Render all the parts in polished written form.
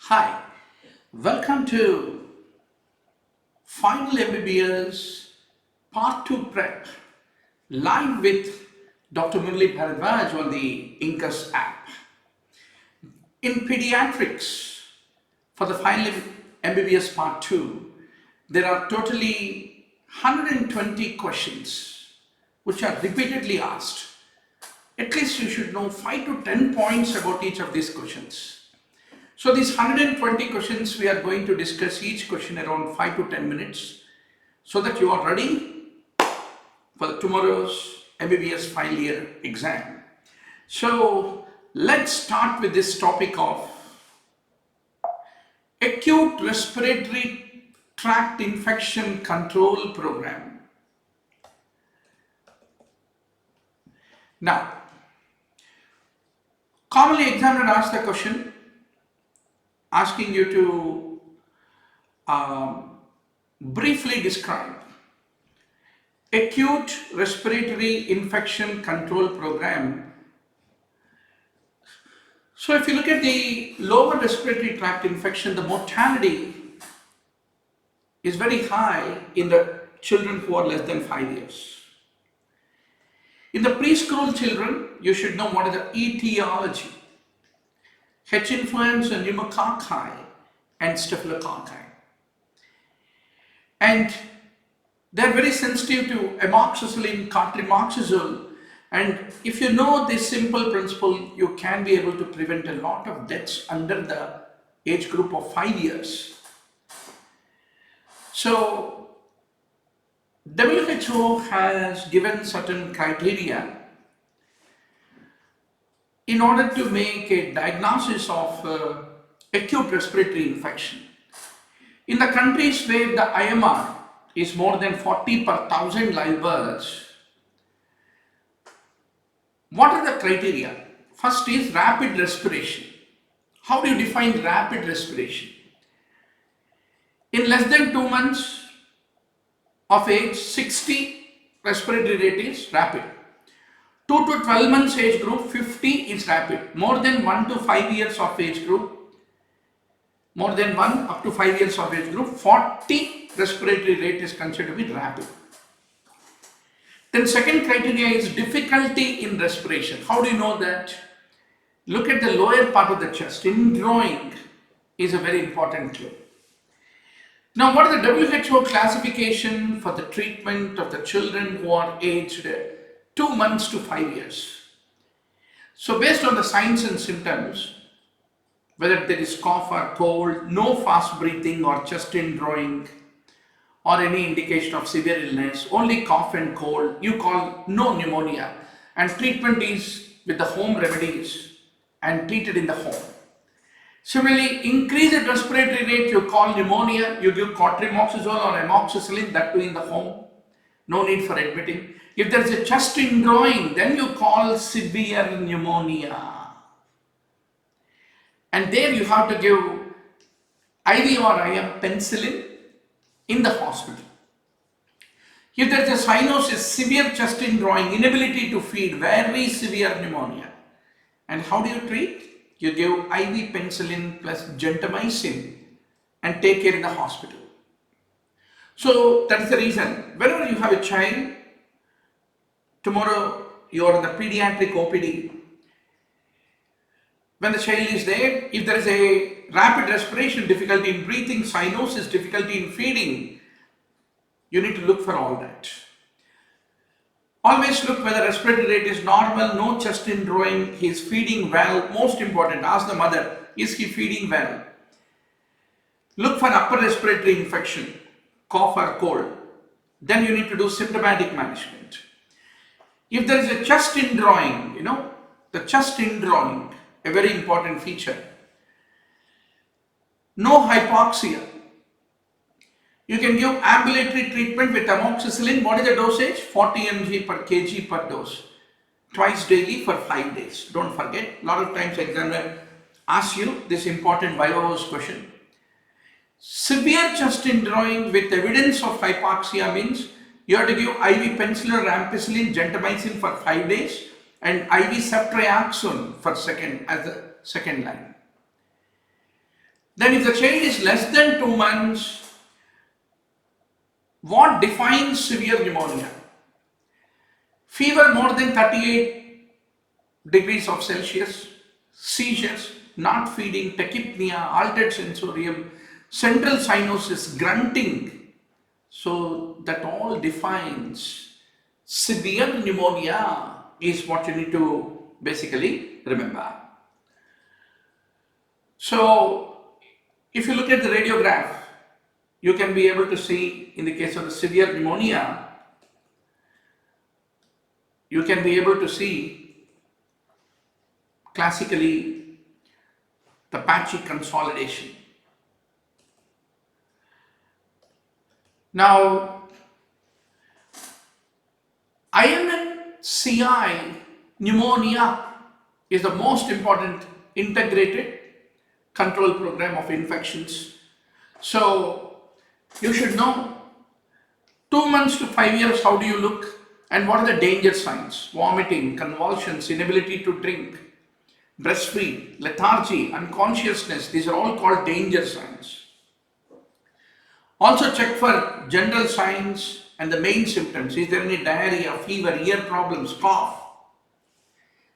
Hi, welcome to Final MBBS Part 2 Prep live with Dr. Murli Bharadwaj on the Incus app. In Pediatrics, for the Final MBBS Part 2, there are totally 120 questions which are repeatedly asked. At least you should know 5 to 10 points about each of these questions. So these 120 questions, we are going to discuss each question around 5 to 10 minutes so that you are ready for tomorrow's MBBS final year exam. So let's start with this topic of acute respiratory tract infection control program. Now, commonly examiner asks the question asking you to briefly describe acute respiratory infection control program. So if you look at the lower respiratory tract infection, the mortality is very high in the children who are less than 5 years. In the preschool children, you should know what is the etiology. H. influenza, pneumococci, and staphylococci. And they're very sensitive to amoxicillin, cotrimoxazole. And if you know this simple principle, you can be able to prevent a lot of deaths under the age group of 5 years. So, WHO has given certain criteria in order to make a diagnosis of acute respiratory infection. In the countries where the IMR is more than 40 per 1,000 live births, what are the criteria? First is rapid respiration. How do you define rapid respiration? In less than 2 months of age, 60 respiratory rate is rapid. 2 to 12 months age group, 50 is rapid. More than 1 to 5 years of age group, more than 1 up to 5 years of age group, 40 respiratory rate is considered to be rapid. Then second criteria is difficulty in respiration. How do you know that? Look at the lower part of the chest. Indrawing is a very important clue. Now, what is the WHO classification for the treatment of the children who are aged 2 months to 5 years? So based on the signs and symptoms, whether there is cough or cold, no fast breathing or chest indrawing, or any indication of severe illness, only cough and cold, you call no pneumonia, and treatment is with the home remedies and treated in the home. Similarly, increased respiratory rate, you call pneumonia, you give cotrimoxazole or amoxicillin, that too in the home, no need for admitting. If there is a chest indrawing, then you call severe pneumonia. And there you have to give IV or IM penicillin in the hospital. If there is a cyanosis, severe chest indrawing, inability to feed, very severe pneumonia. And how do you treat? You give IV penicillin plus gentamicin and take care in the hospital. So that is the reason. Whenever you have a child, tomorrow you are in the pediatric OPD. When the child is there, if there is a rapid respiration, difficulty in breathing, cyanosis, difficulty in feeding, you need to look for all that. Always look whether respiratory rate is normal, no chest indrawing, he is feeding well. Most important, ask the mother, is he feeding well? Look for upper respiratory infection, cough or cold. Then you need to do symptomatic management. If there is a chest indrawing, the chest indrawing, a very important feature. No hypoxia. You can give ambulatory treatment with amoxicillin. What is the dosage? 40 mg per kg per dose. Twice daily for 5 days. Don't forget, a lot of times examiner asks you this important viva question. Severe chest indrawing with evidence of hypoxia means you have to give IV penicillin or ampicillin, gentamicin for 5 days and IV ceftriaxone for as the second line. Then if the child is less than 2 months, what defines severe pneumonia? Fever more than 38 degrees of Celsius, seizures, not feeding, tachypnea, altered sensorium, central cyanosis, grunting. So that all defines severe pneumonia is what you need to basically remember. So if you look at the radiograph, you can be able to see in the case of the severe pneumonia, you can be able to see classically the patchy consolidation. Now, INCI pneumonia is the most important integrated control program of infections. So, you should know 2 months to 5 years, how do you look and what are the danger signs? Vomiting, convulsions, inability to drink, breastfeed, lethargy, unconsciousness, these are all called danger signs. Also check for general signs and the main symptoms. Is there any diarrhea, fever, ear problems, cough?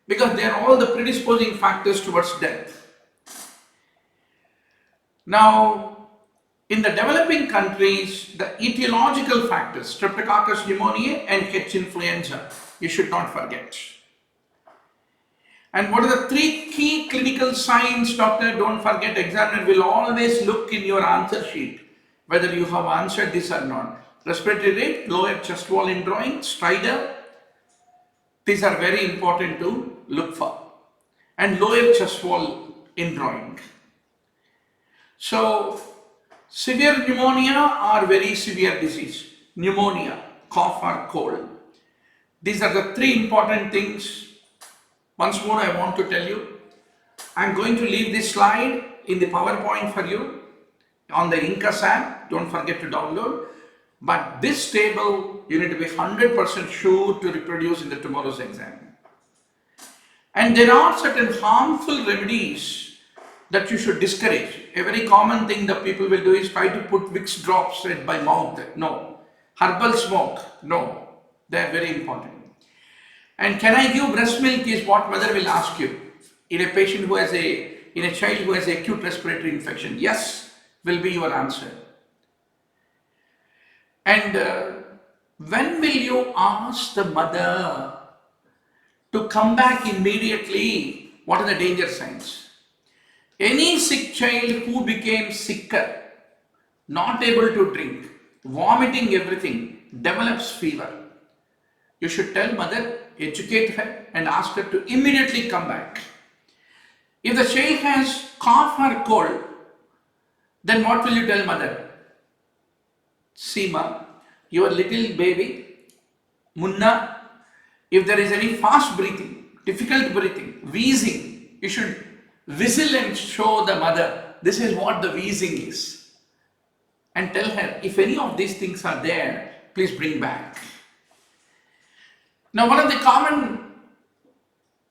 Because they are all the predisposing factors towards death. Now, in the developing countries, the etiological factors, Streptococcus pneumoniae and H. influenza, you should not forget. And what are the 3 key clinical signs, doctor? Don't forget, examiner will always look in your answer sheet whether you have answered this or not. Respiratory rate, lower chest wall indrawing, stridor, these are very important to look for. And lower chest wall indrawing. So, severe pneumonia or very severe disease, pneumonia, cough or cold. These are the 3 important things. Once more I want to tell you, I am going to leave this slide in the PowerPoint for you on the Incus app, don't forget to download. But this table you need to be 100% sure to reproduce in the tomorrow's exam. And there are certain harmful remedies that you should discourage. A very common thing that people will do is try to put Vicks drops by mouth. No. Herbal smoke. No. They are very important. And can I give breast milk is what mother will ask you. In a patient who has in a child who has acute respiratory infection. Yes, will be your answer. And when will you ask the mother to come back immediately? What are the danger signs? Any sick child who became sicker, not able to drink, vomiting everything, develops fever, you should tell mother, educate her and ask her to immediately come back. If the child has cough or cold, then what will you tell mother? See ma, your little baby, Munna, if there is any fast breathing, difficult breathing, wheezing, you should whistle and show the mother, this is what the wheezing is. And tell her, if any of these things are there, please bring back. Now, one of the common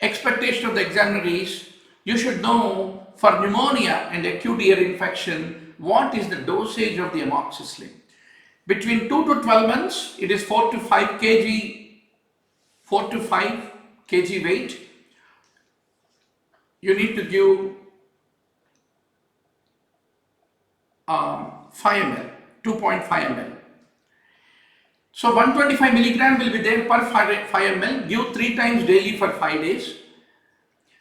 expectation of the examiner is, you should know for pneumonia and acute ear infection, what is the dosage of the amoxicillin. Between 2 to 12 months, it is 4 to 5 kg weight. You need to give 5 ml, 2.5 ml. So 125 milligram will be there per 5 ml. Give 3 times daily for 5 days.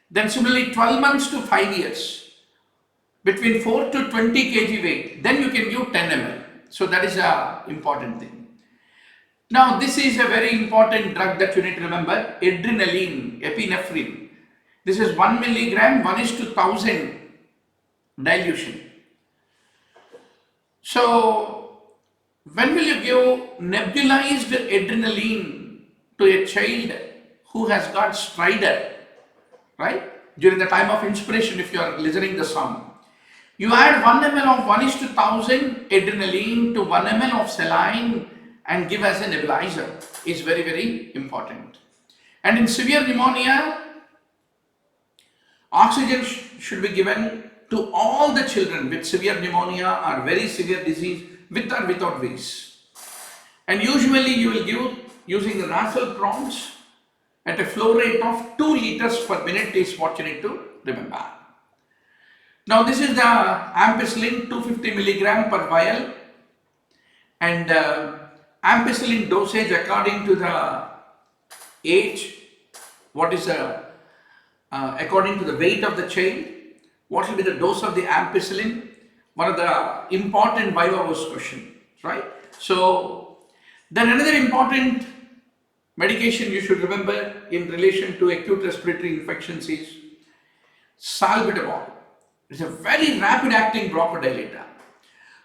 Then similarly 12 months to 5 years, between 4 to 20 kg weight, then you can give 10 ml. So that is a important thing. Now this is a very important drug that you need to remember, adrenaline, epinephrine. This is 1 milligram, 1:1000 dilution. So when will you give nebulized adrenaline to a child who has got stridor, right? During the time of inspiration, if you are listening the sound. You add 1 ml of 1:1000 adrenaline to 1 ml of saline and give as a nebulizer is very, very important. And in severe pneumonia, oxygen should be given to all the children with severe pneumonia or very severe disease with or without wheeze. And usually you will give using the nasal prompts at a flow rate of 2 liters per minute is what you need to remember. Now this is the ampicillin 250 milligram per vial, and ampicillin dosage according to the age, what is according to the weight of the child, what will be the dose of the ampicillin, one of the important viva voce question, right? So then another important medication you should remember in relation to acute respiratory infections is salbutamol. It's a very rapid acting bronchodilator.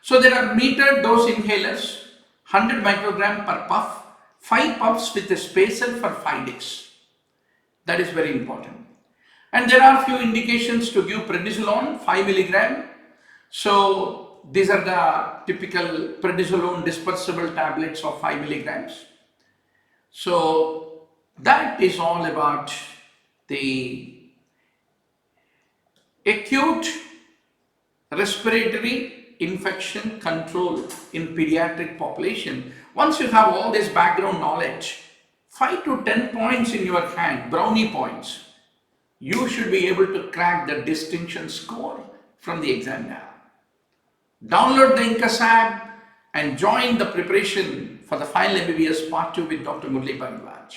So there are metered dose inhalers, 100 microgram per puff, 5 puffs with a spacer for 5 days. That is very important. And there are few indications to give prednisolone 5 milligram. So these are the typical prednisolone dispersible tablets of 5 milligrams. So that is all about the acute respiratory infection control in pediatric population. Once you have all this background knowledge, 5 to 10 points in your hand, brownie points, you should be able to crack the distinction score from the exam now. Download the Incus app and join the preparation for the final MBBS Part 2 with Dr. Murli Bharadwaj.